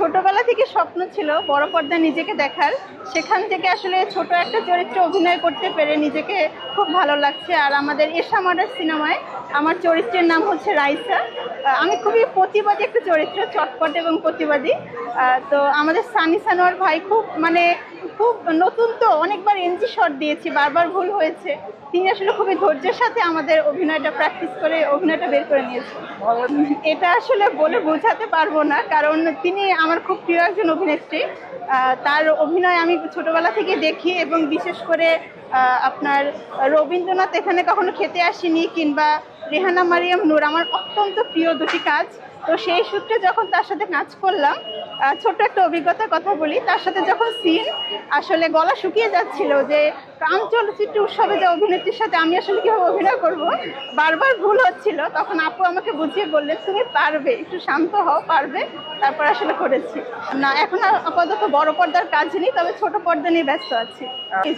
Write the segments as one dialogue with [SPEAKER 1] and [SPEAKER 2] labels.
[SPEAKER 1] ছোটবেলা থেকে স্বপ্ন ছিল বড় পর্দায় নিজেকে দেখার। সেখান থেকে আসলে ছোট একটা চরিত্রে অভিনয় করতে পেরে নিজেকে খুব ভালো লাগছে। আর আমাদের এশা মার্ডার সিনেমায় আমার চরিত্রের নাম হচ্ছে রাইসা। আমি খুবই প্রতিবাদী একটা চরিত্র, চটপট এবং প্রতিবাদী। তো আমাদের সানি সানোয়ার ভাই খুব নতুন, তো অনেকবার এনজি শট দিয়েছি, বারবার ভুল হয়েছে। তিনি আসলে খুবই ধৈর্যের সাথে আমাদের অভিনয়টা প্র্যাকটিস করে অভিনয়টা বের করে নিয়েছেন। এটা আসলে বলে বোঝাতে পারবো না, কারণ তিনি আমার খুব প্রিয় একজন অভিনেত্রী। তার অভিনয় আমি ছোটবেলা থেকে দেখি, এবং বিশেষ করে আপনার রবীন্দ্রনাথ এখানে কখনো খেতে আসেনি কিংবা রেহানা মারিয়াম নূর আমার অত্যন্ত প্রিয় দুটি কাজ। তো সেই সূত্রে যখন তার সাথে কাজ করলাম, ছোট্ট একটা অভিজ্ঞতার কথা বলি। তার সাথে যখন সিন আসলে গলা শুকিয়ে যাচ্ছিল যে কান চলচ্চিত্র উৎসবে যে অভিনেত্রীর সাথে আমি আসলে কিভাবে অভিনয় করব, বারবার ভুল হচ্ছিল, তখন আপু আমাকে বুঝিয়ে বললেন তুমি পারবে, একটু শান্ত হও, পারবে। তারপর আসলে করেছি। না, এখন আপাতত বড় পর্দার কাজ নেই, তবে ছোট পর্দা নিয়ে ব্যস্ত আছি।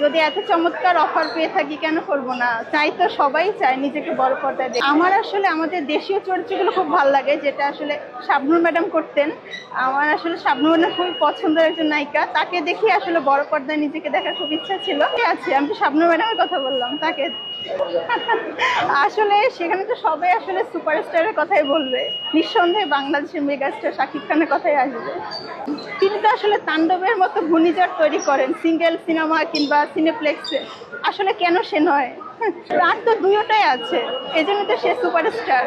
[SPEAKER 1] যদি এত চমৎকার অফার পেয়ে থাকি কেন করব না, চাই তো, সবাই চায় নিজেকে বড় পর্দায় দেখতে। আমার আসলে আমাদের দেশীয় চরিত্রগুলো খুব ভালো লাগে, যেটা আসলে শাবনূর ম্যাডাম করতেন। আমার আসলে শাবনূর ম্যাডাম খুবই পছন্দের একজন নায়িকা, তাকে দেখি আসলে বড় পর্দায় নিজেকে দেখার খুব ইচ্ছা ছিল। আছে, আমি তো শাবনূর ম্যাডামের কথা বললাম, তাকে আসলে সেখানে তো সবাই আসলে সুপারস্টারের কথাই বলবে, নিঃসন্দেহে বাংলাদেশের মেগাস্টার শাকিব খানের কথাই আসবে। তিনি তো আসলে তাণ্ডবের মতো ঘূর্ণিঝড় তৈরি করেন সিঙ্গেল সিনেমা কিংবা সিনেপ্লেক্সে, আসলে কেন সে নয়? তার তো দুইটাই আছে, এই জন্য তো সে সুপারস্টার।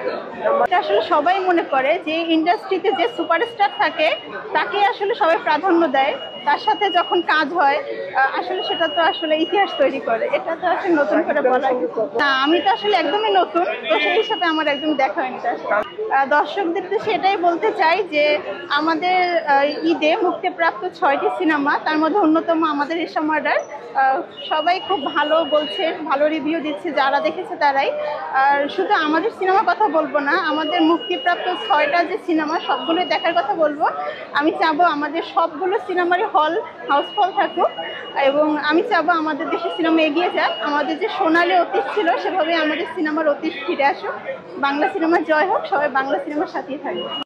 [SPEAKER 1] এটা আসলে সবাই মনে করে যে ইন্ডাস্ট্রিতে যে সুপারস্টার থাকে তাকে আসলে সবাই প্রাধান্য দেয়, তার সাথে যখন কাজ হয় আসলে সেটা তো আসলে ইতিহাস তৈরি করে। এটা তো আসলে নতুন করে বলা না, আমি তো আসলে একদমই নতুন, তো সেই হিসাবে আমার একদম দেখা হয়নি। দর্শকদের তো সেটাই বলতে চাই যে আমাদের ঈদে মুক্তিপ্রাপ্ত 6টি সিনেমা, তার মধ্যে অন্যতম আমাদের এশা মার্ডার, সবাই খুব ভালো বলছে, ভালো রিভিউ দিচ্ছে, যারা দেখেছে তারাই। আর শুধু আমাদের সিনেমার কথা বলবো না, আমাদের মুক্তিপ্রাপ্ত 6টা যে সিনেমা সবগুলোই দেখার কথা বলবো। আমি চাবো আমাদের সবগুলো সিনেমারই হল হাউসফুল থাকুক, এবং আমি চাবো আমাদের দেশের সিনেমা এগিয়ে যাক। আমাদের যে সোনালী অতীত ছিল সেভাবে আমাদের সিনেমার অতীত ফিরে আসুক। বাংলা সিনেমার জয় হোক, সবাই বাংলা সিনেমার সাথেই থাকবে।